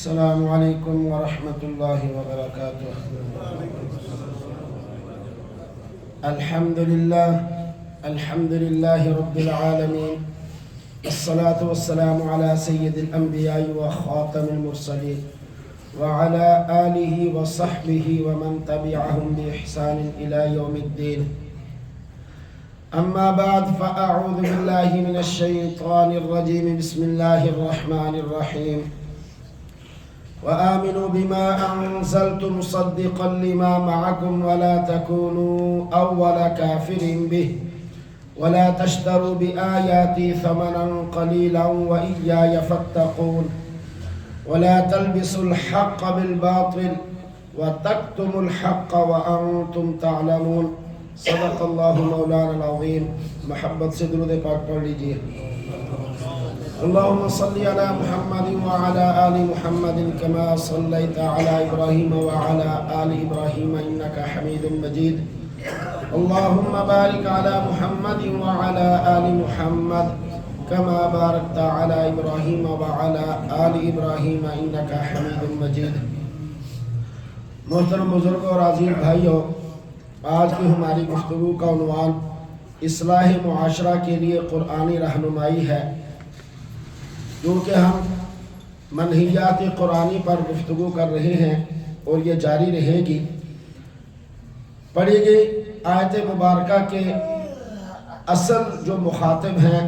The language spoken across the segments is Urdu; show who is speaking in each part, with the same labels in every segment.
Speaker 1: السلام علیکم ورحمۃ اللہ وبرکاتہ۔ الحمد للہ رب العالمین، الصلاة والسلام علی سید الانبیاء وخاتم المرسلین وعلى آلہ وصحبہ ومن تبعہم بإحسان الى یوم الدین۔ اما بعد فاعوذ باللہ من الشیطان الرجیم، بسم اللہ الرحمن الرحیم۔ وآمنوا بما أنزلت مصدقا لما معكم ولا تكونوا أول كافر به ولا تشتروا بآياتي ثمنا قليلا وإياي فاتقون ولا تلبسوا الحق بالباطل وتكتموا الحق وأنتم تعلمون۔ صدق اللہ مولانا العظیم۔ محبت سے درود پاک پڑھ لیجیے۔ اللهم صل على محمد وعلى آل محمد كما صليت على إبراهيم وعلى آل إبراهيم إنك حميد مجيد۔ اللهم بارك على محمد وعلى آل محمد كما باركت على إبراهيم وعلى آل إبراهيم إنك حميد مجيد۔ محترم بزرگوں اور عزیز بھائیوں، آج کی ہماری گفتگو کا عنوان اصلاح معاشرہ کے لیے قرآنی رہنمائی ہے۔ کیونکہ ہم منہیات قرآنی پر گفتگو کر رہے ہیں اور یہ جاری رہے گی۔ پڑھی گئی آیت مبارکہ کے اصل جو مخاطب ہیں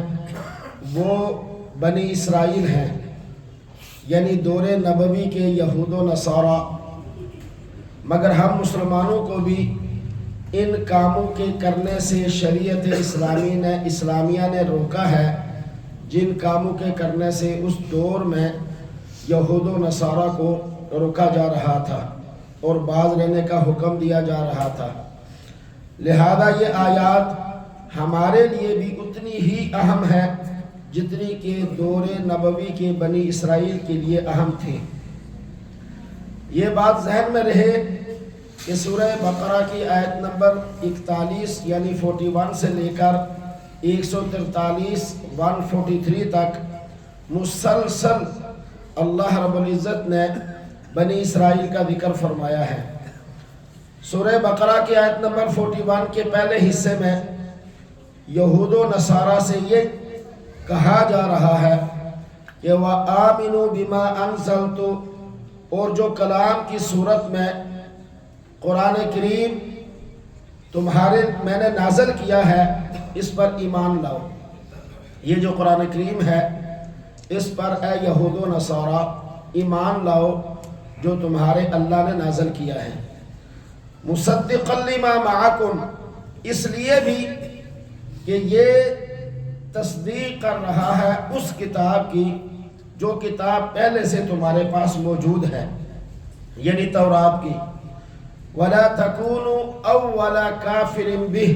Speaker 1: وہ بنی اسرائیل ہیں، یعنی دور نبوی کے یہود و نصارہ، مگر ہم مسلمانوں کو بھی ان کاموں کے کرنے سے شریعت اسلامیہ نے روکا ہے، جن کاموں کے کرنے سے اس دور میں یہود و نصارہ کو روکا جا رہا تھا اور باز رہنے کا حکم دیا جا رہا تھا۔ لہذا یہ آیات ہمارے لیے بھی اتنی ہی اہم ہے جتنی کہ دور نبوی کے بنی اسرائیل کے لیے اہم تھی۔ یہ بات ذہن میں رہے کہ سورہ بقرہ کی آیت نمبر 41 یعنی 41 سے لے کر 143 143 تک مسلسل اللہ رب العزت نے بنی اسرائیل کا ذکر فرمایا ہے۔ سورہ بقرہ کی آیت نمبر 41 کے پہلے حصے میں یہود و نصارہ سے یہ کہا جا رہا ہے کہ وَآمِنُوا بِمَا أَنزَلْتُ، اور جو کلام کی صورت میں قرآن کریم میں نے نازل کیا ہے اس پر ایمان لاؤ۔ یہ جو قرآن کریم ہے اس پر اے یہود و نصارہ ایمان لاؤ جو تمہارے اللہ نے نازل کیا ہے۔ مصدقا لما معکم، اس لیے بھی کہ یہ تصدیق کر رہا ہے اس کتاب کی جو کتاب پہلے سے تمہارے پاس موجود ہے، یعنی تورات کی۔ وَلَا تَكُونُوا أَوَّلَ كَافِرٍ بِهِ،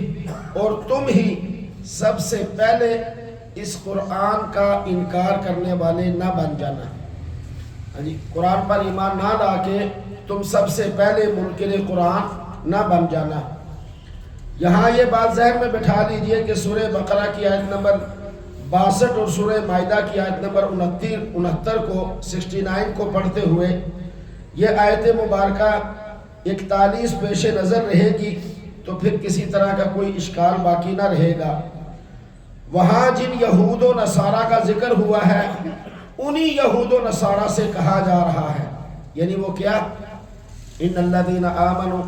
Speaker 1: اور تم ہی سب سے پہلے اس قرآن کا انکار کرنے والے نہ بن جانا۔ قرآن پر ایمان نہ لا کے تم سب سے پہلے منکر قرآن نہ بن جانا۔ یہاں یہ بات ذہن میں بٹھا لیجئے کہ سورہ بقرہ کی آیت نمبر 62 اور سورہ مائدہ کی آیت نمبر 69 کو 69 کو پڑھتے ہوئے یہ آیت مبارکہ 41 پیش نظر رہے گی تو پھر کسی طرح کا کوئی اشکال باقی نہ رہے گا۔ وہاں جن یہود و نصارہ کا ذکر ہوا ہے انہی یہود و نصارہ سے کہا جا رہا ہے، یعنی وہ کیا؟ ان الذین آمنوا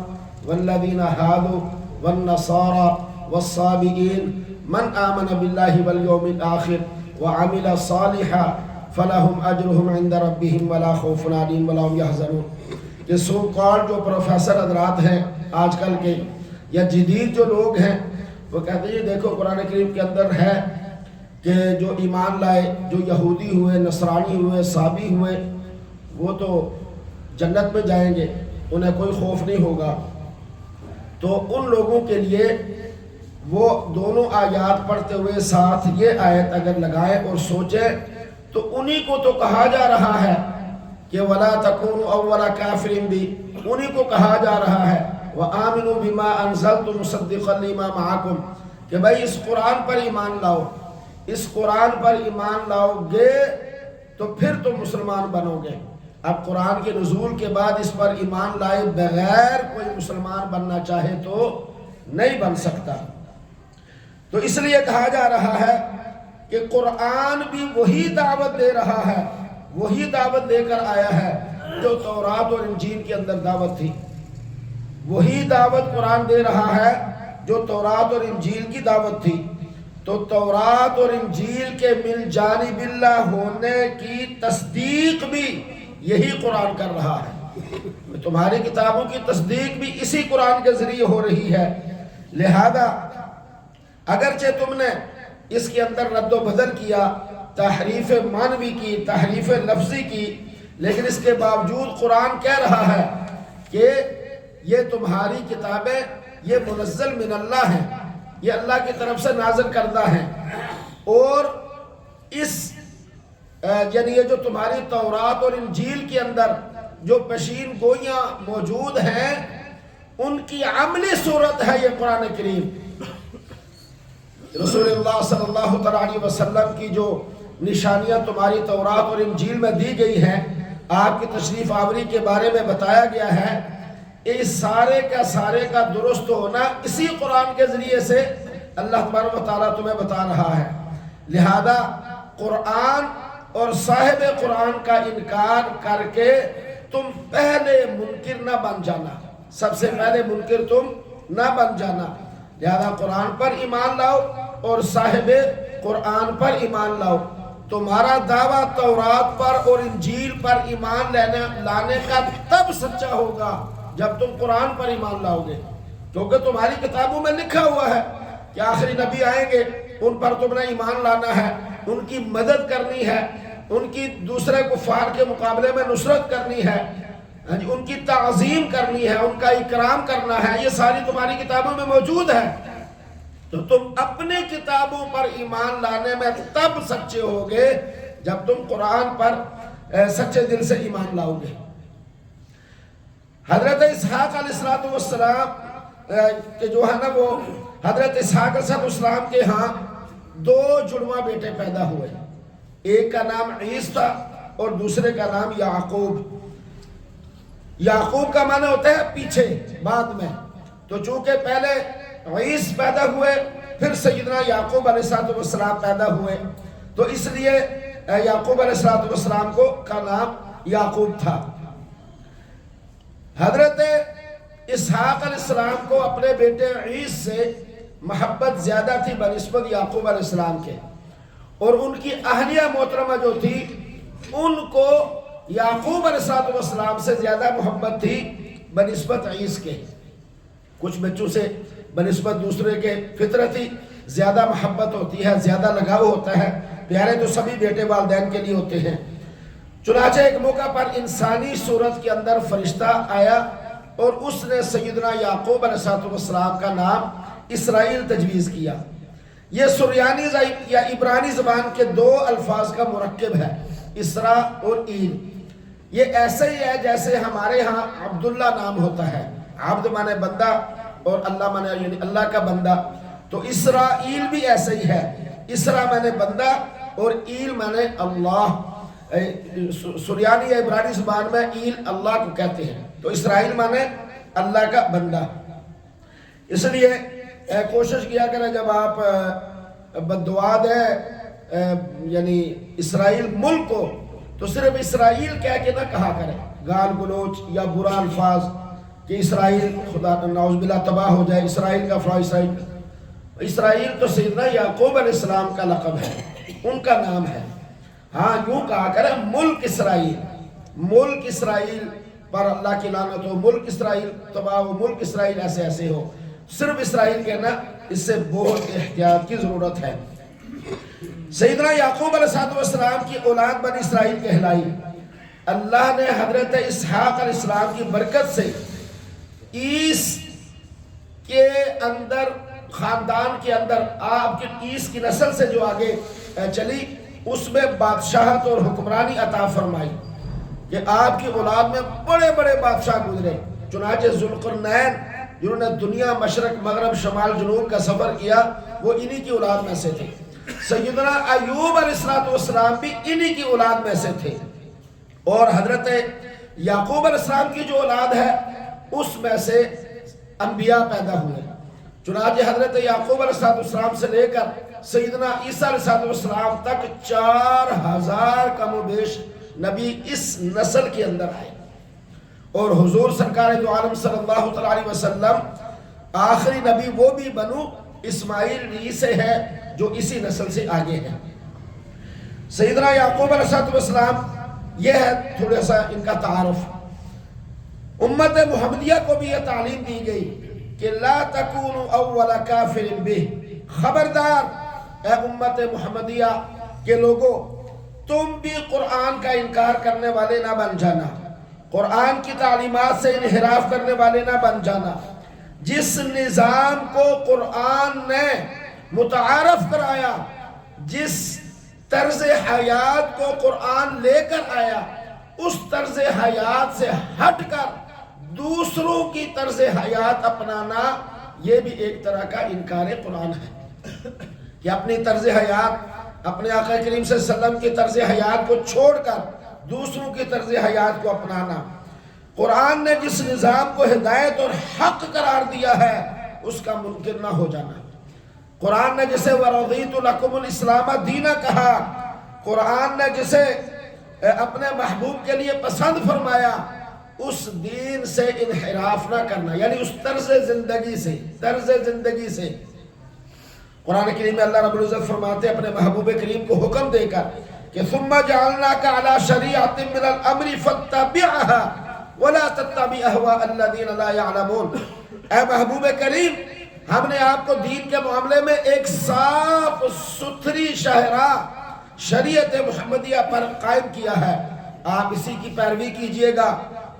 Speaker 1: والذین ہادوا والنصارى والصابئین من آمن باللہ والیوم الآخر وعمل صالحا فلہم اجرہم عند ربہم ولا خوف علیہم ولا هم یحزنون۔ کہ سو کال جو پروفیسر حضرات ہیں آج کل کے یا جدید جو لوگ ہیں وہ کہتے ہیں دیکھو قرآن کریم کے اندر ہے کہ جو ایمان لائے، جو یہودی ہوئے، نصرانی ہوئے، صابی ہوئے، وہ تو جنت میں جائیں گے، انہیں کوئی خوف نہیں ہوگا۔ تو ان لوگوں کے لیے وہ دونوں آیات پڑھتے ہوئے ساتھ یہ آیت اگر لگائیں اور سوچیں تو انہی کو تو کہا جا رہا ہے کہ وَلَا تَكُونُوا أَوَّلَ كَافِرٍ بِهِ، انہی کو کہا جا رہا ہے وَآمِنُوا بِمَا أَنزَلْتُ مُصَدِّقًا لِمَا مَعَكُمْ، کہ بھائی اس قرآن پر ایمان لاؤ، اس قرآن پر ایمان لاؤ گے تو پھر تم مسلمان بنو گے۔ اب قرآن کے نزول کے بعد اس پر ایمان لائے بغیر کوئی مسلمان بننا چاہے تو نہیں بن سکتا۔ تو اس لیے کہا جا رہا ہے کہ قرآن بھی وہی دعوت دے رہا ہے، وہی دعوت دے کر آیا ہے جو تورات اور انجیل کے اندر دعوت تھی، وہی دعوت قرآن دے رہا ہے جو تورات اور انجیل کی دعوت تھی۔ تو تورات اور انجیل کے من جانب اللہ ہونے کی تصدیق بھی یہی قرآن کر رہا ہے، تمہاری کتابوں کی تصدیق بھی اسی قرآن کے ذریعے ہو رہی ہے۔ لہذا اگرچہ تم نے اس کے اندر رد و بدل کیا، تحریف معنوی کی، تحریف لفظی کی، لیکن اس کے باوجود قرآن کہہ رہا ہے کہ یہ تمہاری کتابیں یہ منزل من اللہ ہیں، یہ اللہ کی طرف سے نازل کردہ ہیں، اور اس یعنی یہ جو تمہاری تورات اور انجیل کے اندر جو پیشین گوئیاں موجود ہیں ان کی عملی صورت ہے یہ قرآن کریم۔ رسول اللہ صلی اللہ علیہ وسلم کی جو نشانیاں تمہاری تورات اور انجیل میں دی گئی ہیں، آپ کی تشریف آوری کے بارے میں بتایا گیا ہے، اس سارے کا درست ہونا اسی قرآن کے ذریعے سے اللہ تبارک و تعالیٰ تمہیں بتا رہا ہے۔ لہذا قرآن اور صاحب قرآن کا انکار کر کے تم پہلے منکر نہ بن جانا، سب سے پہلے منکر تم نہ بن جانا۔ لہذا قرآن پر ایمان لاؤ اور صاحب قرآن پر ایمان لاؤ۔ تمہارا دعویٰ تورات پر اور انجیل پر ایمان لانے کا تب سچا ہوگا جب تم قرآن پر ایمان لاؤ گے، کیونکہ تمہاری کتابوں میں لکھا ہوا ہے کہ آخری نبی آئیں گے، ان پر تم نے ایمان لانا ہے، ان کی مدد کرنی ہے، ان کی دوسرے کفار کے مقابلے میں نصرت کرنی ہے، ان کی تعظیم کرنی ہے، ان کا اکرام کرنا ہے، یہ ساری تمہاری کتابوں میں موجود ہے۔ تو تم اپنی کتابوں پر ایمان لانے میں تب سچے ہوگے جب تم قرآن پر سچے دل سے ایمان لاؤ گے۔ حضرت اسحاق علیہ السلام کہ جو ہے نا وہ حضرت اسحاق علیہ السلام کے ہاں دو جڑواں بیٹے پیدا ہوئے، ایک کا نام عیس تھا اور دوسرے کا نام یعقوب۔ یعقوب کا معنی ہوتا ہے پیچھے، بعد میں، تو چونکہ پہلے عیس پیدا ہوئے پھر سیدنا یعقوب علیہ السلام پیدا ہوئے، تو اس لیے یعقوب علیہ السلام کا نام یعقوب تھا۔ حضرت اسحاق علیہ السلام کو اپنے بیٹے عیس سے محبت زیادہ تھی بنسبت یعقوب علیہ السلام کے، اور ان کی اہلیہ محترمہ جو تھی ان کو یعقوب علیہ السلام سے زیادہ محبت تھی بنسبت عیس کے۔ کچھ بچوں سے بنسبت دوسرے کے فطرتی زیادہ محبت ہوتی ہے، زیادہ لگاؤ ہوتا ہے، پیارے تو سبھی بیٹے والدین کے لیے ہوتے ہیں۔ چنانچہ ایک موقع پر انسانی صورت کے اندر فرشتہ آیا اور اس نے سیدنا یعقوب علیہ السلام کا نام اسرائیل تجویز کیا۔ یہ سریانی یا عبرانی زبان کے دو الفاظ کا مرکب ہے، اسرا اور ایل۔ یہ ایسے ہی ہے جیسے ہمارے ہاں عبداللہ نام ہوتا ہے، عبد مانے بندہ اور اللہ مانے یعنی اللہ کا بندہ، تو اسرائیل بھی ایسے ہی ہے، اسرا مانے بندہ اور ایل مانے اللہ۔ سریانی یا عبرانی زبان میں ایل اللہ کو کہتے ہیں، تو اسرائیل مانے اللہ کا بندہ۔ اس لیے کوشش کیا کریں جب آپ بددعا دیں یعنی اسرائیل ملک کو، تو صرف اسرائیل کہہ کے نہ کہا کریں، گال گلوچ یا برا الفاظ کہ اسرائیل خدا نعوذ باللہ تباہ ہو جائے، اسرائیل کا فلا اسرائیل تو سیدنا یعقوب علیہ السلام کا لقب ہے، ان کا نام ہے۔ ہاں یوں کہا کریں ملک اسرائیل، ملک اسرائیل پر اللہ کی لعنت ہو، ملک اسرائیل تباہ ہو، ملک اسرائیل ایسے ایسے ہو، صرف اسرائیل کہنا اس سے بہت احتیاط کی ضرورت ہے۔ سیدنا یعقوب علیہ السلام کی اولاد بنی اسرائیل کہلائی۔ اللہ نے حضرت اسحاق علیہ السلام کی برکت سے عیس کے اندر، خاندان کے اندر، آپ کی عیس کی نسل سے جو آگے چلی اس میں بادشاہت اور حکمرانی عطا فرمائی کہ آپ کی اولاد میں بڑے بڑے بادشاہ گزرے۔ چنانچہ ذوالقرنین جنہوں نے دنیا مشرق مغرب شمال جنوب کا سفر کیا وہ انہی کی اولاد میں سے تھے۔ سیدنا ایوب علیہ السلام بھی انہی کی اولاد میں سے تھے۔ اور حضرت یعقوب علیہ السلام کی جو اولاد ہے اس میں سے انبیاء پیدا ہوئے. چنانچہ حضرت یعقوب علیہ السلام سے لے کر سیدنا عیسیٰ علیہ السلام تک 4000 کم و بیش نبی اس نسل کے اندر آئے. اور حضور سرکار دو عالم صلی اللہ علیہ وسلم آخری نبی وہ بھی بنو اسماعیل سے ہے جو اسی نسل سے آگے ہے. سیدنا یعقوب علیہ السلام یہ ہے تھوڑا سا ان کا تعارف. امت محمدیہ کو بھی یہ تعلیم دی گئی کہ لا تکونوا اول کافر بہ، خبردار اے امت محمدیہ کے لوگوں، تم بھی قرآن کا انکار کرنے والے نہ بن جانا، قرآن کی تعلیمات سے انحراف کرنے والے نہ بن جانا. جس نظام کو قرآن نے متعارف کرایا، جس طرز حیات کو قرآن لے کر آیا، اس طرز حیات سے ہٹ کر دوسروں کی طرز حیات اپنانا، یہ بھی ایک طرح کا انکار قرآن ہے. کہ اپنی طرز حیات، اپنے آقا کریم صلی اللہ علیہ وسلم کی طرز حیات کو چھوڑ کر دوسروں کی طرز حیات کو اپنانا. قرآن نے جس نظام کو ہدایت اور حق قرار دیا ہے اس کا منکر نہ ہو جانا. قرآن نے جسے وَرَضِيتُ لَكُمُ الْإِسْلَامَ دِينَ کہا، قرآن نے جسے اپنے محبوب کے لیے پسند فرمایا، اس دین سے انحراف نہ کرنا، یعنی اس طرز زندگی سے. قرآن کریم میں اللہ رب العزت فرماتے اپنے محبوب کریم کو حکم دے کر کہ ثم جعلناک علی شریعۃ من الامر فاتبعها ولا تتبع اهواء الذین لا يعلمون. اے محبوب کریم، ہم نے آپ کو دین کے معاملے میں ایک صاف ستھری شاہراہ شریعت محمدیہ پر قائم کیا ہے. آپ اسی کی پیروی کیجئے گا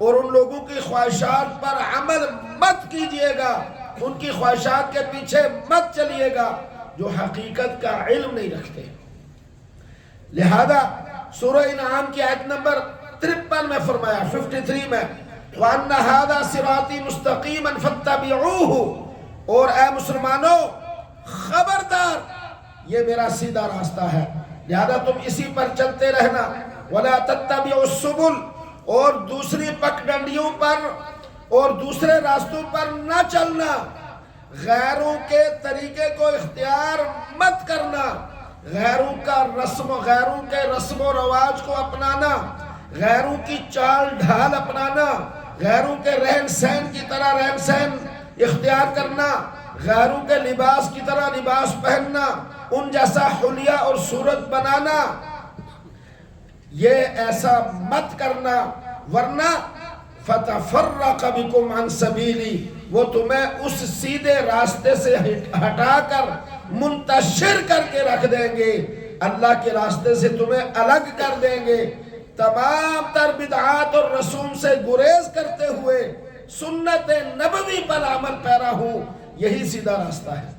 Speaker 1: اور ان لوگوں کی خواہشات پر عمل مت کیجئے گا، ان کی خواہشات کے پیچھے مت چلیے گا جو حقیقت کا علم نہیں رکھتے. لہذا سورہ انعام کی آیت نمبر 53 میں فرمایا، 53 میں وَأَنَّ هَذَا صِرَاطِي مُسْتَقِيمًا فَاتَّبِعُوهُ، اور اے مسلمانوں خبردار یہ میرا سیدھا راستہ ہے، لہذا تم اسی پر چلتے رہنا. وَلَا تَتَّبِعُوا السُّبُلَ، اور دوسری پگڈنڈیوں پر اور دوسرے راستوں پر نہ چلنا، غیروں کے طریقے کو اختیار مت کرنا، غیروں کے رسم و رواج کو اپنانا، غیروں کی چال ڈھال اپنانا، غیروں کے رہن سہن کی طرح رہن سہن اختیار کرنا، غیروں کے لباس کی طرح لباس پہننا، ان جیسا حلیہ اور صورت بنانا، یہ ایسا مت کرنا، ورنہ فَتَفَرَّقَ بِكُمْ عَنْ سَبِيلِي، وہ تمہیں اس سیدھے راستے سے ہٹا کر منتشر کر کے رکھ دیں گے، اللہ کے راستے سے تمہیں الگ کر دیں گے. تمام تر بدعات اور رسوم سے گریز کرتے ہوئے سنت نبوی پر عمل پیرا ہوں، یہی سیدھا راستہ ہے،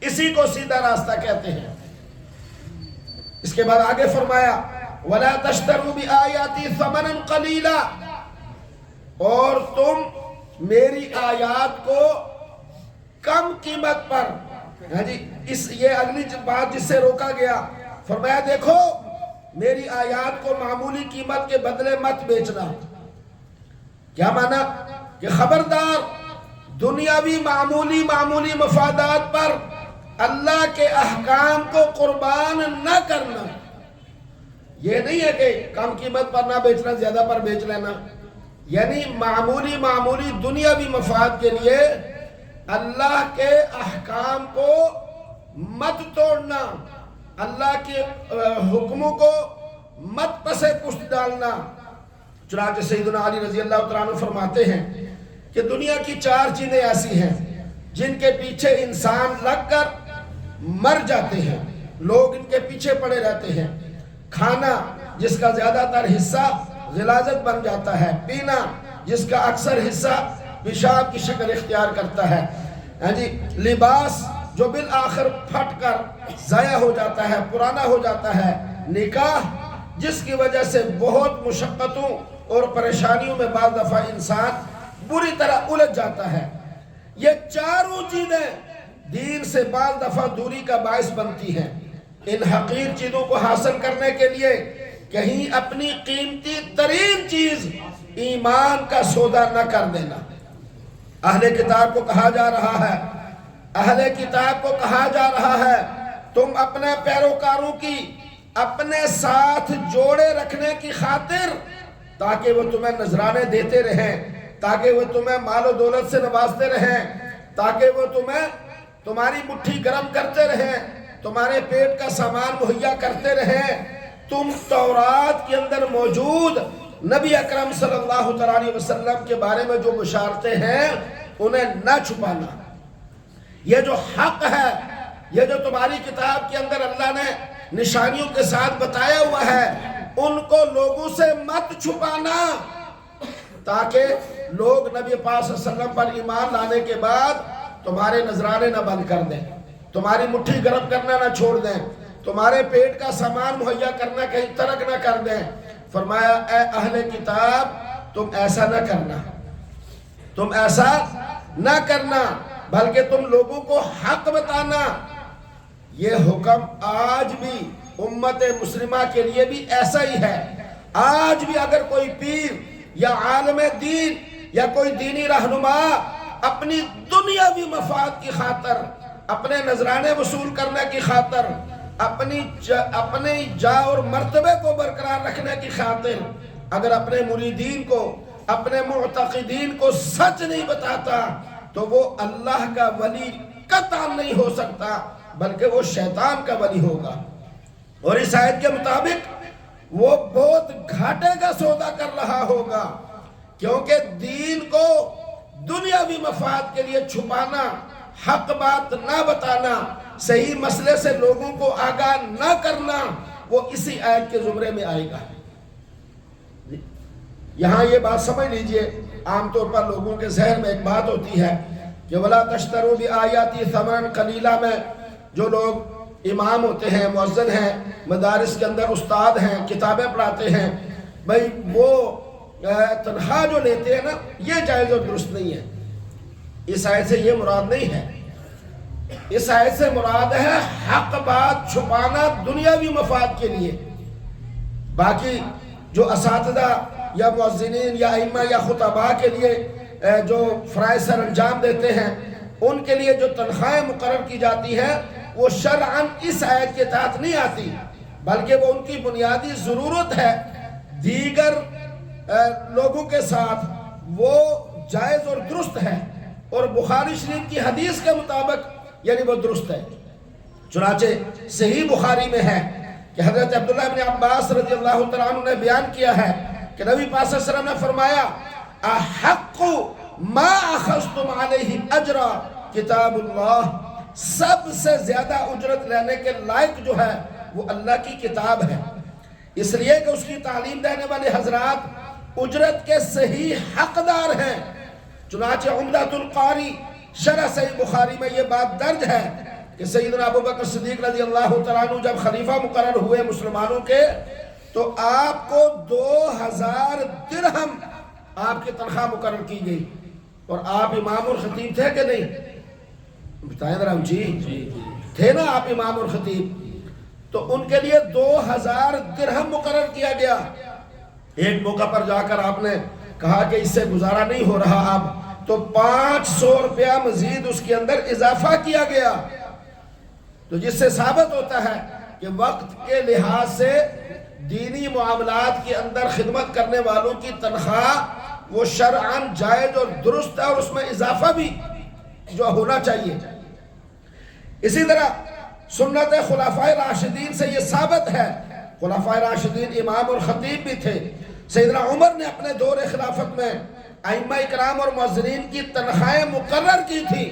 Speaker 1: اسی کو سیدھا راستہ کہتے ہیں. اس کے بعد آگے فرمایا وَلَا تَشْتَرُوا بِآيَاتِي ثَمَنًا قَلِيلًا، اور تم میری آیات کو کم قیمت پر، یہ اگلی بات جس سے روکا گیا، فرمایا دیکھو میری آیات کو معمولی قیمت کے بدلے مت بیچنا. کیا معنی؟ کہ خبردار دنیاوی معمولی مفادات پر اللہ کے احکام کو قربان نہ کرنا. یہ نہیں ہے کہ کم قیمت پر نہ بیچنا، زیادہ پر بیچ لینا، یعنی معمولی دنیاوی مفاد کے لیے اللہ کے احکام کو مت توڑنا، اللہ کے حکموں کو مت پسے پشت ڈالنا. چنانچہ سیدنا علی رضی اللہ تعالیٰ عنہ فرماتے ہیں کہ دنیا کی 4 چیزیں ایسی ہیں جن کے پیچھے انسان لگ کر مر جاتے ہیں، لوگ ان کے پیچھے پڑے رہتے ہیں. کھانا جس کا زیادہ تر حصہ غلاظت بن جاتا ہے، پینا جس کا اکثر حصہ پیشاب کی شکل اختیار کرتا ہے، لباس جو بالآخر پھٹ کر ضائع ہو جاتا ہے، پرانا ہو جاتا ہے، نکاح جس کی وجہ سے بہت مشقتوں اور پریشانیوں میں بعض دفعہ انسان بری طرح الجھ جاتا ہے. یہ 4 چیزیں دین سے بعض دفعہ دوری کا باعث بنتی ہیں. ان حقیر چیزوں کو حاصل کرنے کے لیے کہیں اپنی قیمتی ترین چیز ایمان کا سودا نہ کر دینا۔ اہل کتاب کو کہا جا رہا ہے، اہل کتاب کو کہا جا رہا ہے تم اپنے پیروکاروں کی اپنے ساتھ جوڑے رکھنے کی خاطر، تاکہ وہ تمہیں نذرانے دیتے رہیں، تاکہ وہ تمہیں مال و دولت سے نوازتے رہیں، تاکہ وہ تمہیں تمہاری مٹھی گرم کرتے رہیں، تمہارے پیٹ کا سامان مہیا کرتے رہیں۔ تم تورات کے اندر موجود نبی اکرم صلی اللہ علیہ وسلم کے بارے میں جو بشارتیں ہیں انہیں نہ چھپانا۔ یہ جو حق ہے، یہ جو تمہاری کتاب کے اندر اللہ نے نشانیوں کے ساتھ بتایا ہوا ہے، ان کو لوگوں سے مت چھپانا، تاکہ لوگ نبی پاک صلی اللہ علیہ وسلم پر ایمان لانے کے بعد تمہارے نذرانے نہ بند کر دیں، تمہاری مٹھی گرم کرنا نہ چھوڑ دیں، تمہارے پیٹ کا سامان مہیا کرنا کہیں ترک نہ کر دیں۔ فرمایا اے اہل کتاب تم ایسا نہ کرنا، تم ایسا نہ کرنا، بلکہ تم لوگوں کو حق بتانا۔ یہ حکم آج بھی امت مسلمہ کے لیے بھی ایسا ہی ہے۔ آج بھی اگر کوئی پیر یا عالم دین یا کوئی دینی رہنما اپنی دنیاوی مفاد کی خاطر، اپنے نذرانے وصول کرنے کی خاطر، اپنی جا اور مرتبے کو برقرار رکھنے کی خاطر اگر اپنے مریدین کو، اپنے معتقدین کو سچ نہیں بتاتا تو وہ اللہ کا ولی قطعاً نہیں ہو سکتا، بلکہ وہ شیطان کا ولی ہوگا۔ اور اس آیت کے مطابق وہ بہت گھاٹے کا سودا کر رہا ہوگا، کیونکہ دین کو دنیاوی مفاد کے لیے چھپانا، حق بات نہ بتانا، صحیح مسئلے سے لوگوں کو آگاہ نہ کرنا، وہ اسی آیت کے زمرے میں آئے گا۔ یہاں یہ بات سمجھ لیجئے، عام طور پر لوگوں کے ذہن میں ایک بات ہوتی ہے کہ وَلَا تَشْتَرُوا بِآيَاتِي ثَمَنًا قَلِيلًا میں جو لوگ امام ہوتے ہیں، مؤذن ہیں، مدارس کے اندر استاد ہیں، کتابیں پڑھاتے ہیں، بھئی وہ تنخواہ جو لیتے ہیں نا، یہ جائز اور درست نہیں ہے۔ اس آیت سے یہ مراد نہیں ہے۔ اس آیت سے مراد ہے حق بات چھپانا دنیاوی مفاد کے لیے۔ باقی جو اساتذہ یا مؤذنین یا ائمہ یا خطباء کے لیے جو فرائض سر انجام دیتے ہیں، ان کے لیے جو تنخواہیں مقرر کی جاتی ہیں وہ شرعاً اس آیت کے تحت نہیں آتی، بلکہ وہ ان کی بنیادی ضرورت ہے۔ دیگر لوگوں کے ساتھ وہ جائز اور درست ہے، اور بخاری شریف کی حدیث کے مطابق یعنی وہ درست ہے۔ چنانچہ صحیح بخاری میں ہے کہ حضرت عبداللہ بن عباس رضی اللہ تعالیٰ عنہ نے بیان کیا ہے کہ نبی پاک صلی اللہ علیہ وسلم نے فرمایا احق ما اخذتم علیہ اجرا کتاب اللہ، سب سے زیادہ اجرت لینے کے لائق جو ہے وہ اللہ کی کتاب ہے، اس لیے کہ اس کی تعلیم دینے والے حضرات اجرت کے صحیح حقدار ہیں۔ چنانچہ عمدۃ القاری شرح صحیح بخاری میں یہ بات درج ہے کہ سیدنا ابوبکر صدیق رضی اللہ تعالیٰ عنہ جب خلیفہ مقرر ہوئے مسلمانوں کے، تو آپ کو 2000 درہم آپ کی تنخواہ مقرر کی گئی، اور آپ امام اور خطیب تھے کہ نہیں؟ بتائیں ذرا جی تھے نا آپ امام اور خطیب، تو ان کے لیے 2000 درہم مقرر کیا گیا۔ ایک موقع پر جا کر آپ نے کہا کہ اس سے گزارا نہیں ہو رہا اب، تو 500 روپیہ مزید اس کے اندر اضافہ کیا گیا، تو جس سے ثابت ہوتا ہے کہ وقت کے لحاظ سے دینی معاملات کے اندر خدمت کرنے والوں کی تنخواہ وہ شرعاً جائز اور درست ہے، اور اس میں اضافہ بھی جو ہونا چاہیے۔ اسی طرح سنت خلفائے راشدین سے یہ ثابت ہے، خلفائے راشدین امام اور خطیب بھی تھے۔ سیدنا عمر نے اپنے دور خلافت میں ائمہ اکرام اور مؤذنین کی تنخواہیں مقرر کی تھی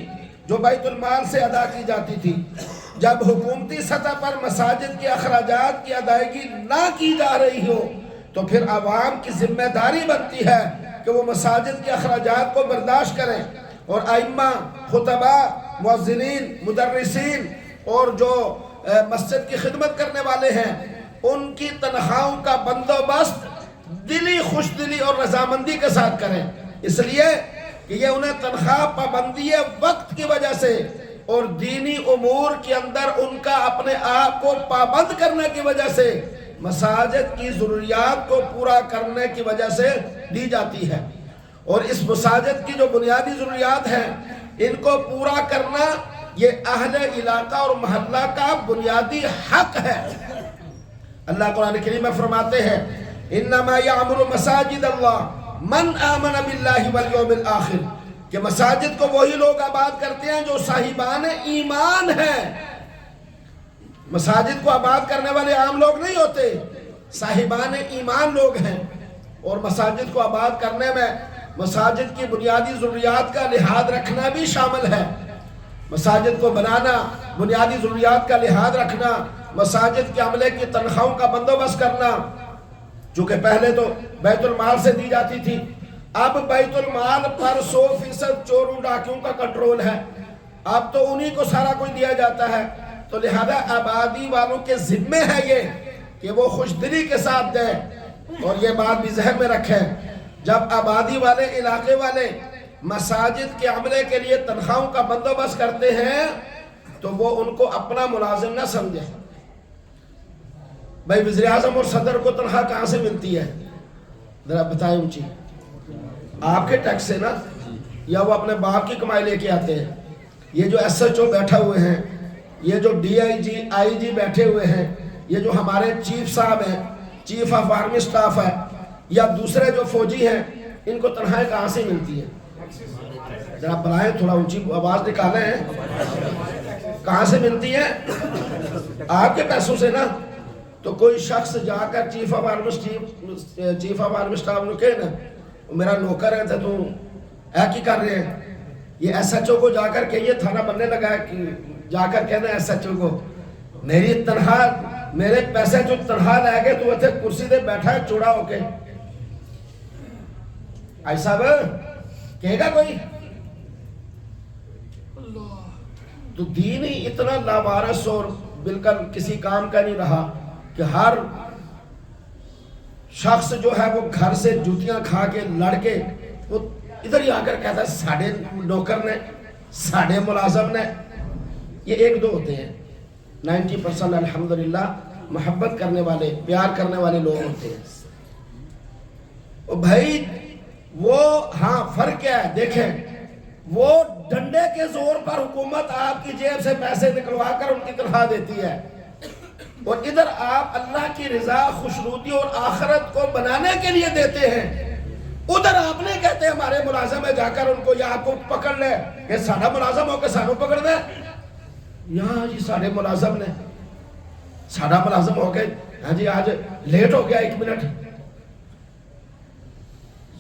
Speaker 1: جو بیت المال سے ادا کی جاتی تھی۔ جب حکومتی سطح پر مساجد کے اخراجات کی ادائیگی نہ کی جا رہی ہو تو پھر عوام کی ذمہ داری بنتی ہے کہ وہ مساجد کے اخراجات کو برداشت کریں، اور ائمہ، خطباء، مؤذنین، مدرسین اور جو مسجد کی خدمت کرنے والے ہیں ان کی تنخواہوں کا بندوبست دلی خوش دلی اور رضامندی کے ساتھ کریں، اس لیے کہ یہ انہیں تنخواہ پابندی وقت کی وجہ سے اور دینی امور کے اندر ان کا اپنے آپ کو پابند کرنے کی وجہ سے مساجد کی ضروریات کو پورا کرنے کی وجہ سے دی جاتی ہے، اور اس مساجد کی جو بنیادی ضروریات ہیں ان کو پورا کرنا یہ اہل علاقہ اور محلہ کا بنیادی حق ہے۔ اللہ قرآن کریم میں فرماتے ہیں انما یعمر مساجد اللہ من آمن باللہ والیوم الآخر، کہ مساجد کو وہی لوگ آباد کرتے ہیں جو صاحبان ایمان ہیں۔ مساجد کو آباد کرنے والے عام لوگ نہیں ہوتے، صاحبان ایمان لوگ ہیں، اور مساجد کو آباد کرنے میں مساجد کی بنیادی ضروریات کا لحاظ رکھنا بھی شامل ہے۔ مساجد کو بنانا، بنیادی ضروریات کا لحاظ رکھنا، مساجد کے عملے کی تنخواہوں کا بندوبست کرنا، چونکہ پہلے تو بیت المال سے دی جاتی تھی، اب بیت المال پر 100% چوروں ڈاکیوں کا کنٹرول ہے، اب تو انہی کو سارا کچھ دیا جاتا ہے، تو لہذا آبادی والوں کے ذمے ہے یہ کہ وہ خوش دلی کے ساتھ دیں۔ اور یہ بات بھی ذہن میں رکھیں، جب آبادی والے، علاقے والے مساجد کے عملے کے لیے تنخواہوں کا بندوبست کرتے ہیں تو وہ ان کو اپنا ملازم نہ سمجھیں۔ بھائی وزیر اعظم اور صدر کو تنخواہ کہاں سے ملتی ہے؟ ذرا بتائیں اونچی، آپ کے ٹیکس سے نا، یا وہ اپنے باپ کی کمائی لے کے آتے ہیں؟ یہ جو ایس ایچ او بیٹھا ہوئے ہیں، یہ جو ڈی آئی جی، آئی جی بیٹھے ہوئے ہیں، یہ جو ہمارے چیف صاحب ہیں، چیف آف آرمی سٹاف ہے، یا دوسرے جو فوجی ہیں، ان کو تنخواہیں کہاں سے ملتی ہیں؟ ذرا بلائیں، تھوڑا اونچی آواز نکالیں ہیں، کہاں سے ملتی ہیں؟ آپ کے پیسوں سے نا۔ تو کوئی شخص جا کر چیف آف آرمی سٹاف نے کہے نا میرا نوکر ہے تو ایک ہی کر رہے ہیں، یہ ایس ایچ او کو جا کر کہیے، تھانہ بننے لگا ہے کہ جا کر کہنا ایس ایچ او کو میری تنخواہ، میرے پیسے جو تنخواہ لے گئے تو وہ تھے کرسی دے بیٹھا ہے چوڑا ہو کے، ایسا وہ کہے گا کوئی؟ تو دین ہی اتنا لاوارث اور بالکل کسی کام کا نہیں رہا کہ ہر شخص جو ہے وہ گھر سے جوتیاں کھا کے لڑ کے وہ ادھر ہی آ کر کہتا ہے ساڑھے نوکر نے، ساڑھے ملازم نے۔ یہ ایک دو ہوتے ہیں، 90% الحمدللہ محبت کرنے والے، پیار کرنے والے لوگ ہوتے ہیں۔ اور بھائی وہ ہاں فرق کیا ہے دیکھیں، وہ ڈنڈے کے زور پر حکومت آپ کی جیب سے پیسے نکلوا کر ان کی تنخواہ دیتی ہے، اور ادھر آپ اللہ کی رضا، خوشنودی اور آخرت کو بنانے کے لیے دیتے ہیں۔ ادھر آپ نے کہتے ہیں ہمارے ملازم ہے، جا کر ان کو یا آپ کو پکڑ لے کہ ساڑھا ملازم ہو کے سانوں پکڑ دے، یہاں جی ساڑھے ملازم نے، ساڑھا ملازم ہو کے ہاں جی آج لیٹ ہو گیا 1 منٹ،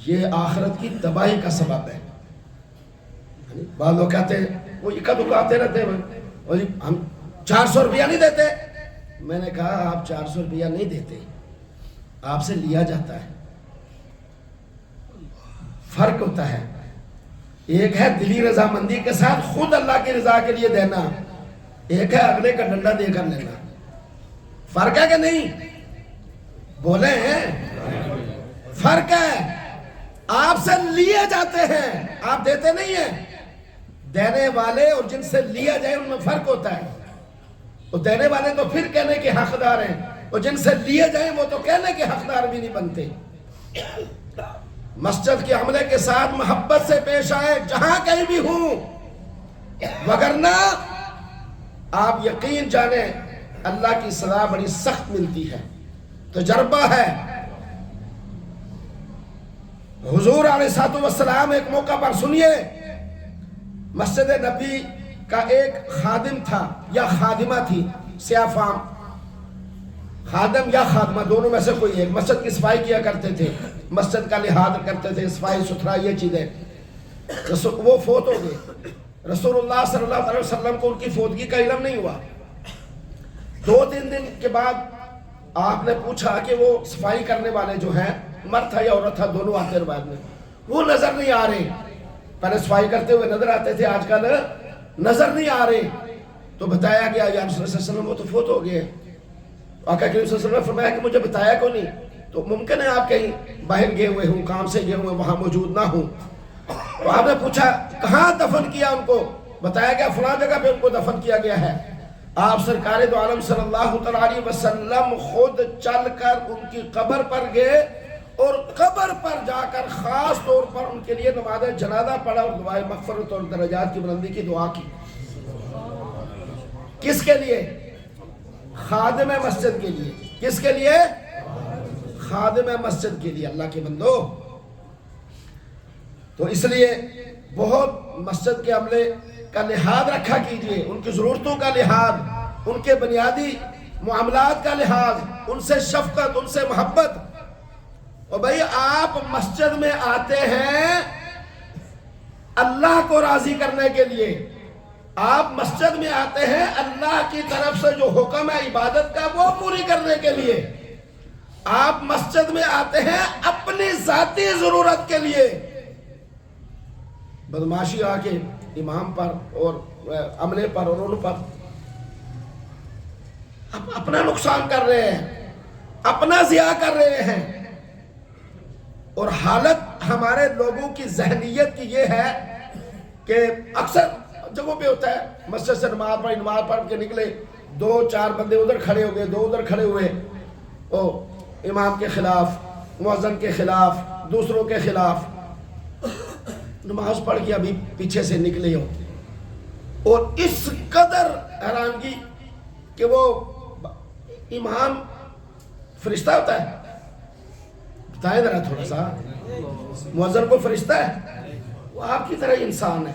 Speaker 1: یہ آخرت کی تباہی کا سبب ہے۔ بعض لوگ کہتے ہیں وہ اکا دکا آتے رہتے ہیں، ہم 400 روپیہ نہیں دیتے۔ میں نے کہا آپ 400 روپیہ نہیں دیتے، آپ سے لیا جاتا ہے، فرق ہوتا ہے۔ ایک ہے دلی رضامندی کے ساتھ خود اللہ کی رضا کے لیے دینا، ایک ہے اگلے کا ڈنڈا دے کر لینا، فرق ہے کہ نہیں؟ بولے ہیں فرق ہے۔ آپ سے لیے جاتے ہیں، آپ دیتے نہیں ہیں۔ دینے والے اور جن سے لیا جائے ان میں فرق ہوتا ہے، اور دینے والے تو پھر کہنے کے حقدار ہیں، اور جن سے لیے جائیں وہ تو کہنے کے حقدار بھی نہیں بنتے۔ مسجد کے عملے کے ساتھ محبت سے پیش آئے جہاں کہیں بھی ہوں، وگرنہ آپ یقین جانیں اللہ کی سزا بڑی سخت ملتی ہے، تجربہ ہے۔ حضور علیہ السلام ایک موقع پر سنیے، مسجد نبی کا ایک خادم تھا یا خادمہ تھی، سیاہ فام، خادم یا خادمہ دونوں میں سے کوئی ایک، مسجد کی صفائی کیا کرتے تھے، مسجد کا لحاظ کرتے تھے، صفائی ستھرائی یہ چیزیں۔ وہ فوت ہو گئے، رسول اللہ صلی اللہ علیہ وسلم کو ان کی فوتگی کا علم نہیں ہوا۔ 2-3 دن کے بعد آپ نے پوچھا کہ وہ صفائی کرنے والے جو ہیں، مرد تھا یا عورت تھا، دونوں آتے ہیں بعد میں، وہ نظر نہیں آ رہے۔ پہلے صفائی کرتے ہوئے نظر آتے تھے، آج کل نظر نہیں آ رہے۔ تو بتایا گیا یا رسول اللہ صلی اللہ علیہ وسلم وہ تو فوت ہو گئے۔ آقا کریم صلی اللہ علیہ وسلم نے فرمایا کہ مجھے بتایا کیوں نہیں؟ تو ممکن ہے آپ کہیں باہر گئے ہوئے ہوں، کام سے گئے ہوئے، وہاں موجود نہ ہوں۔ تو آپ نے پوچھا کہاں دفن کیا ان کو؟ بتایا گیا فلاں جگہ پہ ان کو دفن کیا گیا ہے۔ آپ سرکار دو عالم صلی اللہ علیہ وسلم خود چل کر ان کی قبر پر گئے اور قبر پر جا کر خاص طور پر ان کے لیے نماز جنازہ پڑھا اور دعائے مغفرت اور درجات کی بلندی کی دعا کی. کس کے لیے؟ خادم مسجد کے لیے. کس کے لیے؟ خادم مسجد کے لیے. اللہ کے بندو، تو اس لیے بہت مسجد کے عملے کا لحاظ رکھا کیجئے، ان کی ضرورتوں کا لحاظ، ان کے بنیادی معاملات کا لحاظ، ان سے شفقت، ان سے محبت. اور بھائی آپ مسجد میں آتے ہیں اللہ کو راضی کرنے کے لیے، آپ مسجد میں آتے ہیں اللہ کی طرف سے جو حکم ہے عبادت کا وہ پوری کرنے کے لیے. آپ مسجد میں آتے ہیں اپنی ذاتی ضرورت کے لیے. بدماشی آ کے امام پر اور عملے پر اور ان پر اپنا نقصان کر رہے ہیں، اپنا ضیاع کر رہے ہیں. اور حالت ہمارے لوگوں کی ذہنیت کی یہ ہے کہ اکثر جگہوں پہ ہوتا ہے مسجد سے نماز پڑھ کے نکلے، 2-4 بندے ادھر کھڑے ہو گئے، 2 ادھر کھڑے ہوئے، امام کے خلاف، مؤذن کے خلاف، دوسروں کے خلاف. نماز پڑھ کے ابھی پیچھے سے نکلے ہو اور اس قدر حیرانگی کہ وہ امام فرشتہ ہوتا ہے. بتائیں ذرا تھوڑا سا، مؤذن کو فرشتہ ہے؟ وہ آپ کی طرح انسان ہے.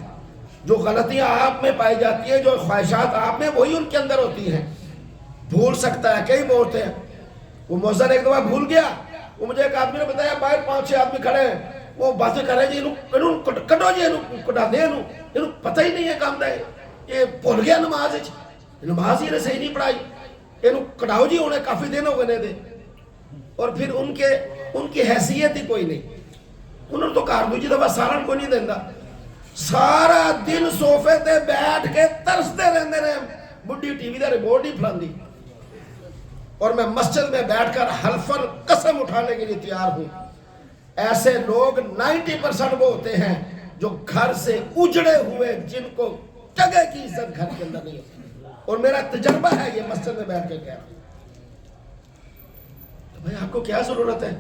Speaker 1: جو غلطیاں آپ میں پائی جاتی ہیں، جو خواہشات آپ میں، وہی ان کے اندر ہوتی ہیں. بھول سکتا ہے، کئی بولتے ہیں. وہ مؤذن ایک دفعہ بھول گیا. وہ مجھے ایک آدمی نے بتایا باہر 5-6 آدمی کھڑے ہیں، وہ باتیں کر رہے ہیں جی کٹو جی کٹا دے پتہ ہی نہیں ہے کام دے یہ بھول گیا نماز ہی نے صحیح نہیں پڑھائی، یہ کٹاؤ جی انہیں کافی دن ہو گئے دے. اور پھر ان کی حیثیت ہی کوئی نہیں. انہوں نے تو کہا دوجی دفعہ سارن کو نہیں دینا، سارا دن سوفے تے بیٹھ کے ترستے رہنے رہے، بڑی ٹی وی دا ریموٹ ہی پھلان دی. اور میں مسجد میں بیٹھ کر حلفاً قسم اٹھانے کے لیے تیار ہوں، ایسے لوگ 90% وہ ہوتے ہیں جو گھر سے اجڑے ہوئے، جن کو جگہ کی عزت گھر کے اندر نہیں ہوتی. اور میرا تجربہ ہے یہ مسجد میں بیٹھ کے کہہ رہا ہوں. تو بھائی آپ کو کیا ضرورت ہے؟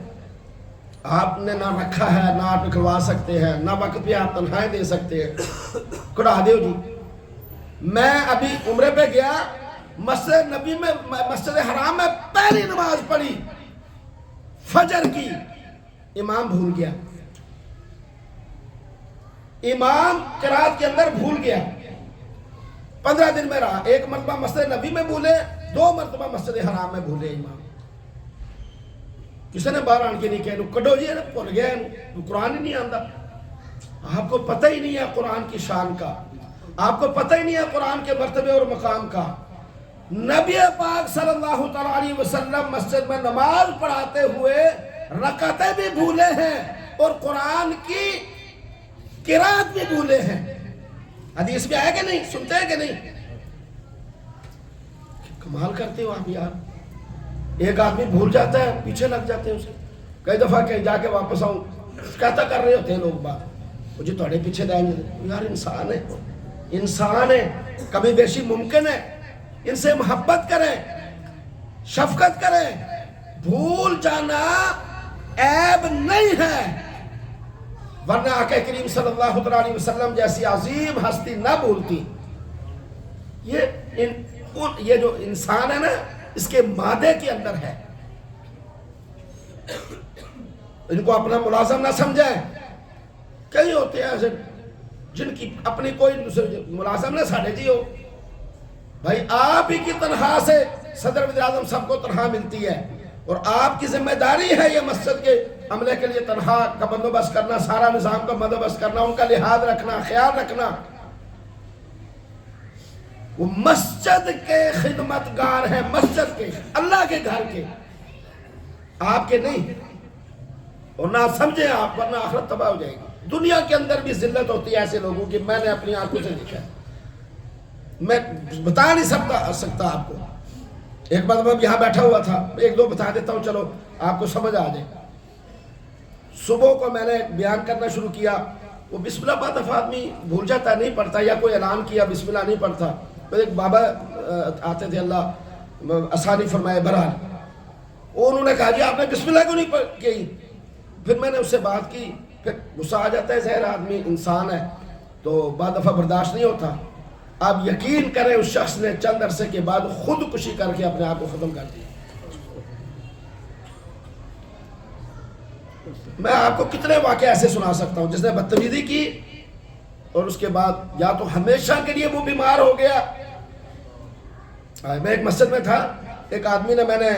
Speaker 1: آپ نے نہ رکھا ہے، نہ آپ نکلوا سکتے ہیں، نہ وقت پہ آپ تنخواہیں دے سکتے ہیں، کڑا دیو جی. میں ابھی عمرے پہ گیا، مسجد نبی میں، مسجد حرام میں پہلی نماز پڑھی فجر کی، امام بھول گیا. امام قرات کے اندر بھول گیا. 15 دن میں رہا، 1 مرتبہ مسجد نبی میں بھولے، 2 مرتبہ مسجد حرام میں بھولے امام. کسی نے باہر آن کے نہیں کہا کٹو جی بھول گیا، قرآن ہی نہیں آتا. آپ کو پتہ ہی نہیں ہے قرآن کی شان کا، آپ کو پتہ ہی نہیں ہے قرآن کے مرتبے اور مقام کا. نبی پاک صلی اللہ علیہ وسلم مسجد میں نماز پڑھاتے ہوئے رکعتیں بھی بھولے ہیں اور قرآن کی قرات بھی بھولے ہیں. حدیث میں آیا کہ نہیں؟ سنتے ہیں کہ نہیں؟ کمال کرتے ہو آپ یار. ایک آدمی بھول جاتا ہے، پیچھے لگ جاتے ہیں اسے. کئی دفعہ کہیں جا کے واپس آؤں، کہتا کر رہے ہوتے ہیں لوگ بات، مجھے تھوڑے پیچھے دائیں گے. یار انسان ہے، انسان ہے، کبھی بیشی ممکن ہے. ان سے محبت کریں، شفقت کریں. بھول جانا عیب نہیں ہے، ورنہ آقا کریم صلی اللہ علیہ وسلم جیسی عظیم ہستی نہ بھولتی. یہ جو انسان ہے نا، اس کے مادے کے اندر ہے. ان کو اپنا ملازم نہ سمجھیں. کئی ہوتے ہیں ایسے جن کی اپنی کوئی ملازم نہ ساڑھے جی ہو. بھائی آپ ہی کی تنخواہ سے صدر وزیر اعظم سب کو تنخواہ ملتی ہے، اور آپ کی ذمہ داری ہے یہ مسجد کے عملے کے لیے تنخواہ کا بندوبست کرنا، سارا نظام کا بندوبست کرنا، ان کا لحاظ رکھنا، خیال رکھنا. وہ مسجد کے خدمتگار ہیں، مسجد کے، اللہ کے گھر کے، آپ کے نہیں. اور نہ سمجھیں آپ، ورنہ آخرت تباہ ہو جائے گی. دنیا کے اندر بھی ذلت ہوتی ہے ایسے لوگوں کی، میں نے اپنی آنکھوں سے دیکھا ہے. میں بتا نہیں سکتا آپ کو. ایک بار میں یہاں بیٹھا ہوا تھا، 1-2 بتا دیتا ہوں چلو آپ کو سمجھ آ جائے. صبح کو میں نے بیان کرنا شروع کیا. وہ بسم اللہ بعد دفعہ آدمی بھول جاتا ہے، نہیں پڑھتا، یا کوئی اعلان کیا بسم اللہ نہیں پڑھتا. پھر ایک بابا آتے تھے، اللہ آسانی فرمائے، بہرحال انہوں نے کہا جی آپ نے بسم اللہ کیوں نہیں کی؟ پھر میں نے اس سے بات کی، پھر غصہ آ جاتا ہے، ظاہر آدمی انسان ہے تو بعد دفعہ برداشت نہیں ہوتا. آپ یقین کریں اس شخص نے چند عرصے کے بعد خودکشی کر کے اپنے آپ کو ختم کر دیا. میں آپ کو کتنے واقعے ایسے سنا سکتا ہوں جس نے بدتمیزی کی اور اس کے بعد یا تو ہمیشہ کے لیے وہ بیمار ہو گیا. میں ایک مسجد میں تھا، ایک آدمی نے، میں نے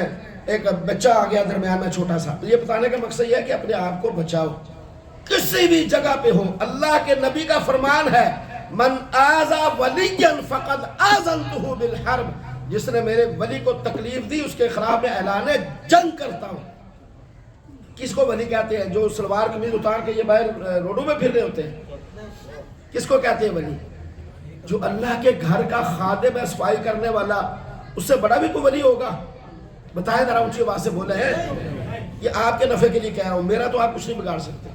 Speaker 1: ایک بچہ آ گیا درمیان میں چھوٹا سا. یہ بتانے کا مقصد یہ ہے کہ اپنے آپ کو بچاؤ کسی بھی جگہ پہ ہو. اللہ کے نبی کا فرمان ہے، من آذا ولیا فقد آذنتہ بالحرب، جس نے میرے ولی کو تکلیف دی اس کے خلاف میں اعلان جنگ کرتا ہوں. کس کو ولی کہتے ہیں؟ جو سلوار قمیض اتار کے یہ باہر روڈوں میں پھر رہے ہوتے ہیں. کس کو کہتے ہیں ولی؟ جو اللہ کے گھر کا خادم ہے، صفائی کرنے والا. اس سے بڑا بھی کوئی ولی ہوگا؟ بتائیں ذرا، اونچی آواز سے بولے ہیں. یہ آپ کے نفع کے لیے کہہ رہا ہوں، میرا تو آپ کچھ نہیں بگاڑ سکتے.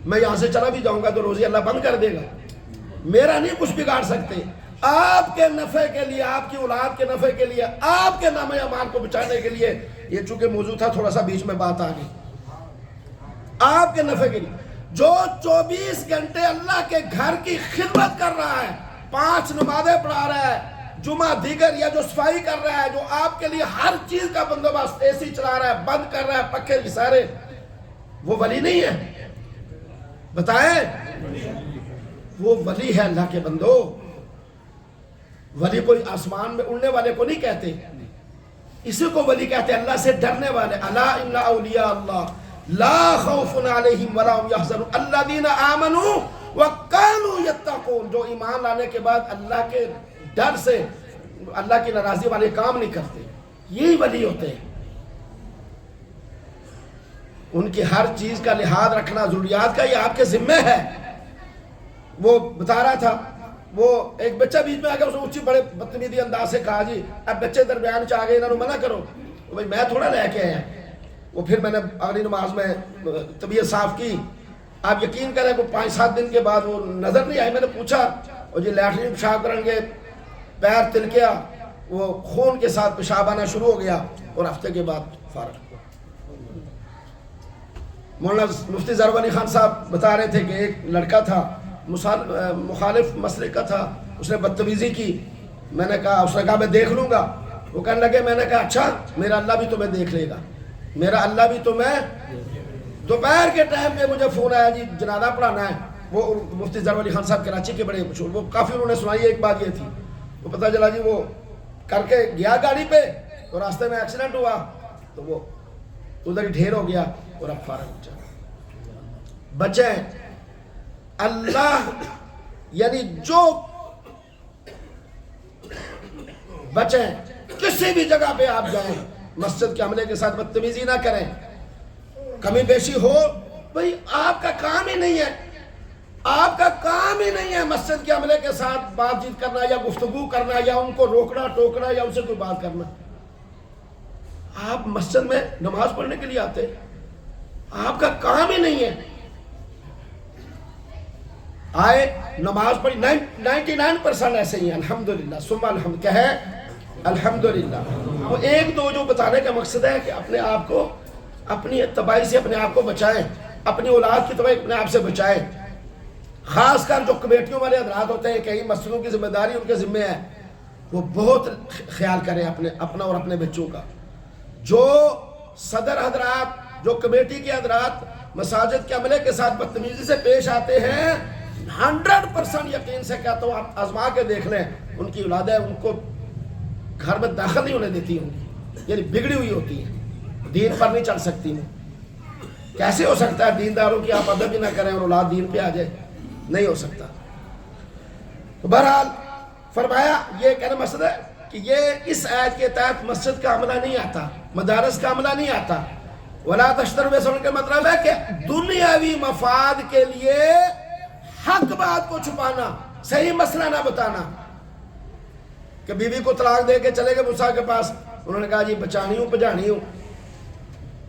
Speaker 1: میں یہاں سے چلا بھی جاؤں گا تو روزی اللہ بند کر دے گا، میرا نہیں کچھ بگاڑ سکتے. آپ کے نفع کے لیے، آپ کی اولاد کے نفع کے لیے، آپ کے نام اعمال کو بچانے کے لیے. یہ چونکہ موضوع تھا تھوڑا سا بیچ میں بات آ گئی. آپ کے نفع کے لیے جو 24 گھنٹے اللہ کے گھر کی خدمت کر رہا ہے، 5 نمازیں پڑھا رہا ہے، جمعہ دیگر، یا جو صفائی کر رہا ہے، جو آپ کے لیے ہر چیز کا بندوبست، اے سی چلا رہا ہے، بند کر رہا ہے، پکے اشارے، وہ ولی نہیں ہے؟ بتائیں. وہ ولی ہے اللہ کے بندو. ولی کوئی آسمان میں اڑنے والے کو نہیں کہتے، اسی کو ولی کہتے ہیں اللہ سے ڈرنے والے. الا ان اولیاء اللہ لا خوف علیہم ولا هم يحزنون الذين آمنوا وكانوا يتقون. جو ایمان لانے کے بعد اللہ کے ڈر سے اللہ کی ناراضی والے کام نہیں کرتے، یہی ولی ہوتے ہیں. ان کی ہر چیز کا لحاظ رکھنا، ضروریات کا، یہ آپ کے ذمہ ہے. وہ بتا رہا تھا، وہ ایک بچہ بیچ میں آ گیا، اس نے اونچی بڑے بدتمیزی انداز سے کہا جی اب بچے درمیان چاہ گئے، انہوں نے منع کرو. بھائی میں تھوڑا لے کے آیا. وہ پھر میں نے اگلی نماز میں طبیعت صاف کی. آپ یقین کریں کہ 5-7 دن کے بعد وہ نظر نہیں آئی. میں نے پوچھا، اور جی لیٹرین پیشاب کریں گے، پیر تلکیا، وہ خون کے ساتھ پیشاب آنا شروع ہو گیا، اور ہفتے کے بعد فارغ. مولانا مفتی ظفر علی خان صاحب بتا رہے تھے کہ ایک لڑکا تھا، مخالف مسلک کا تھا، اس نے بدتمیزی کی. میں نے کہا، اس نے کہا میں دیکھ لوں گا. وہ کہنے لگے، میں نے کہا اچھا میرا اللہ بھی تمہیں دیکھ لے گا، میرا اللہ بھی تمہیں. دوپہر کے ٹائم پہ مجھے فون آیا، جی جنازہ پڑھانا ہے. وہ مفتی ظفر علی خان صاحب کراچی کے بڑے مشہور، وہ کافی انہوں نے سنائی. ایک بات یہ تھی، وہ پتہ چلا جی وہ کر کے گیا گاڑی پہ، تو راستے میں ایکسیڈنٹ ہوا، تو وہ ادھر ہی ڈھیر ہو گیا، اور اب فارغ ہو جائے. بچیں اللہ، یعنی جو بچیں کسی بھی جگہ پہ آپ جائیں، مسجد کے عملے کے ساتھ بدتمیزی نہ کریں. کمی بیشی ہو، بھئی آپ کا کام ہی نہیں ہے، آپ کا کام ہی نہیں ہے مسجد کے عملے کے ساتھ بات چیت کرنا، یا گفتگو کرنا، یا ان کو روکنا ٹوکنا، یا ان سے کوئی بات کرنا. آپ مسجد میں نماز پڑھنے کے لیے آتے، آپ کا کام ہی نہیں ہے. آئے نماز پڑھی، 99% ایسے ہی ہیں. الحمدللہ ثم الحمد، کیا ہے؟ الحمدللہ. وہ ایک دو جو بتانے کا مقصد ہے کہ اپنے آپ کو اپنی تباہی سے اپنے آپ کو بچائیں، اپنی اولاد کی تباہی اپنے آپ سے بچائیں. خاص کر جو کمیٹیوں والے حضرات ہوتے ہیں، کئی مسجدوں کی ذمہ داری ان کے ذمہ ہے، وہ بہت خیال کریں اپنا اور اپنے بچوں کا. جو صدر حضرات، جو کمیٹی کے حضرات مساجد کے عملے کے ساتھ بدتمیزی سے پیش آتے ہیں، 100% یقین سے کہتا ہوں، آپ آزما کے دیکھ لیں، ان کی اولادیں ان کو گھر میں داخل نہیں ہونے دیتی ہوں گی، یعنی بگڑی ہوئی ہوتی ہیں، دین پر نہیں چل سکتی ہیں. کیسے ہو سکتا ہے دینداروں کی آپ ادب ہی نہ کریں اور اولاد دین پہ آ جائے؟ نہیں ہو سکتا. تو بہرحال فرمایا، یہ کہنا مقصد ہے کہ یہ اس آیت کے تحت مسجد کا عملہ نہیں آتا، مدارس کا عملہ نہیں آتا. وَلَا تَشْتَرُوا بِالْحَقِّ کا مطلب ہے کہ دنیاوی مفاد کے لیے حق بات کو چھپانا، صحیح مسئلہ نہ بتانا. کہ بیوی کو طلاق دے کے چلے گئے موسیٰ کے پاس، انہوں نے کہا جی بچانی ہوں پجانی ہوں،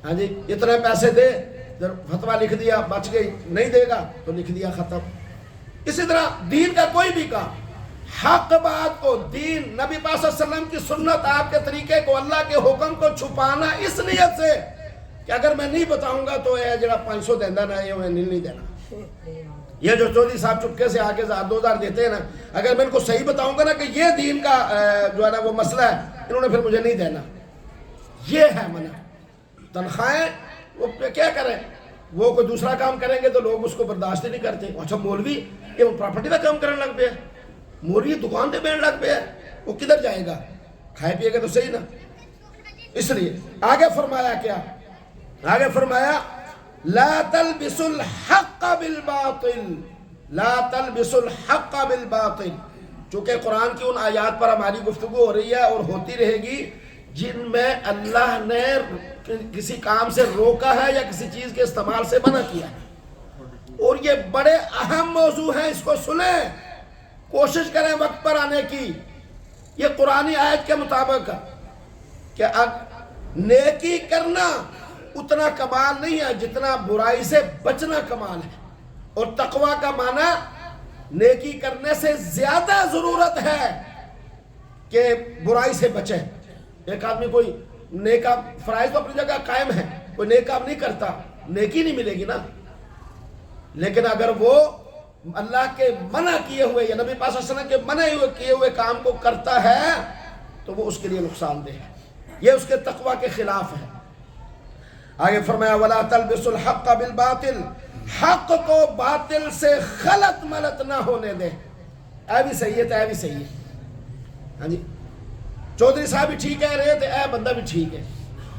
Speaker 1: ہاں جی اتنے پیسے دے، فتویٰ لکھ دیا، بچ گئی. نہیں دے گا تو لکھ دیا، ختم. اسی طرح دین کا کوئی بھی کام، حق بات کو، دین، نبی پاک صلی اللہ علیہ وسلم کی سنت، آپ کے طریقے کو، اللہ کے حکم کو چھپانا اس نیت سے کہ اگر میں نہیں بتاؤں گا تو یہ جڑا 500 دینا نا یہ میں نہیں دینا. یہ جو چودھری صاحب چپکے سے آگے 2000 دیتے ہیں نا، اگر میں ان کو صحیح بتاؤں گا نا کہ یہ دین کا جو ہے نا وہ مسئلہ ہے، انہوں نے پھر مجھے نہیں دینا. یہ ہے منع. تنخواہیں وہ کیا کریں، وہ کوئی دوسرا کام کریں گے تو لوگ اس کو برداشت نہیں کرتے. اچھا مولوی یہ پراپرٹی کا کام کرنے لگ پیا، مولوی دکان پہ بیٹھ لگ پیا، وہ کدھر جائے گا؟ کھائے پیے گا تو صحیح نا. اس لیے آگے فرمایا کیا؟ آگے فرمایا لا تلبسوا الحق بالباطل، لا تلبسوا الحق بالباطل. چونکہ قرآن کی ان آیات پر ہماری گفتگو ہو رہی ہے اور ہوتی رہے گی جن میں اللہ نے کسی کام سے روکا ہے یا کسی چیز کے استعمال سے منع کیا ہے. اور یہ بڑے اہم موضوع ہیں، اس کو سنیں، کوشش کریں وقت پر آنے کی. یہ قرآنی آیت کے مطابق کہ نیکی کرنا اتنا کمال نہیں ہے جتنا برائی سے بچنا کمال ہے. اور تقوی کا معنی نیکی کرنے سے زیادہ ضرورت ہے کہ برائی سے بچے. ایک آدمی کوئی نیک کام، فرائض تو اپنی جگہ قائم ہے، کوئی نیک کام نہیں کرتا، نیکی نہیں ملے گی نا. لیکن اگر وہ اللہ کے منع کیے ہوئے یا نبی پاک صلی اللہ علیہ وسلم کے منع کیے ہوئے کام کو کرتا ہے تو وہ اس کے لیے نقصان دہ ہے، یہ اس کے تقوی کے خلاف ہے. آگے فرمایا وَلَا تَلْبِسُوا الْحَقَّ بِالْبَاطِلِ، حق کو باطل سے غلط ملت نہ ہونے دے. اے بھی صحیح ہے تو اے بھی صحیح ہے. ہاں جی چودھری صاحب بھی ٹھیک کہہ رہے تھے، اے بندہ بھی ٹھیک ہے،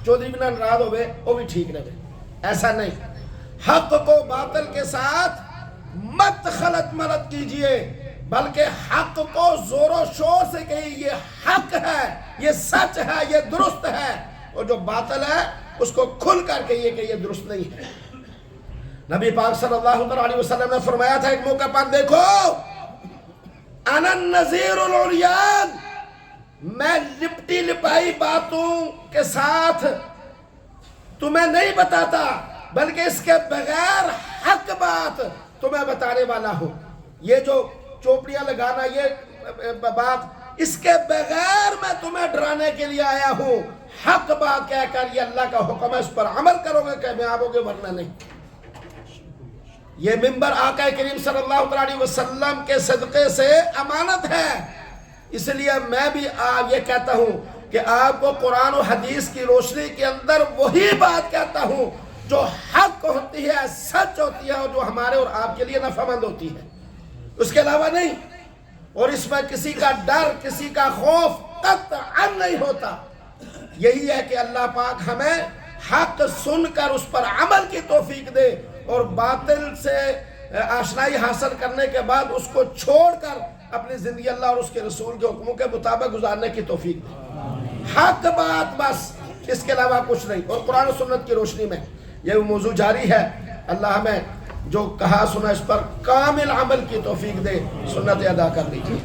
Speaker 1: چودھری بھی نہ ناراض ہوئے وہ بھی ٹھیک رہے. ایسا نہیں، حق کو باطل کے ساتھ مت غلط ملت کیجئے، بلکہ حق کو زور و شور سے کہیے یہ حق ہے، یہ سچ ہے، یہ درست ہے. اور جو باطل ہے اس کو کھل کر کہیے کہ یہ درست نہیں ہے. نبی پاک صلی اللہ علیہ وسلم نے فرمایا تھا ایک موقع پر، دیکھو انا النذیر العریان، میں لپٹی لپائی باتوں کے ساتھ تمہیں نہیں بتاتا، بلکہ اس کے بغیر حق بات تمہیں بتانے والا ہوں. یہ جو چوپڑیاں لگانا یہ بات، اس کے بغیر میں تمہیں ڈرانے کے لیے آیا ہوں. حق بات کہہ کر یہ اللہ کا حکم ہے، اس پر عمل کرو گے کامیاب ہوگے ورنہ نہیں. یہ منبر آقا کریم صلی اللہ علیہ وسلم کے صدقے سے امانت ہے. اس لیے میں بھی یہ کہتا ہوں کہ آپ کو قرآن و حدیث کی روشنی کے اندر وہی بات کہتا ہوں جو حق ہوتی ہے، سچ ہوتی ہے، اور جو ہمارے اور آپ کے لیے نفع مند ہوتی ہے، اس کے علاوہ نہیں. اور اس میں کسی کا ڈر، کسی کا خوف قطعا نہیں ہوتا. یہی ہے کہ اللہ پاک ہمیں حق سن کر اس پر عمل کی توفیق دے اور باطل سے آشنائی حاصل کرنے کے بعد اس کو چھوڑ کر اپنی زندگی اللہ اور اس کے رسول کے حکموں کے مطابق گزارنے کی توفیق دے. حق بات بس، اس کے علاوہ کچھ نہیں. اور قرآن و سنت کی روشنی میں یہ موضوع جاری ہے. اللہ ہمیں جو کہا سنا اس پر کامل عمل کی توفیق دے. سنت ادا کر دیجیے.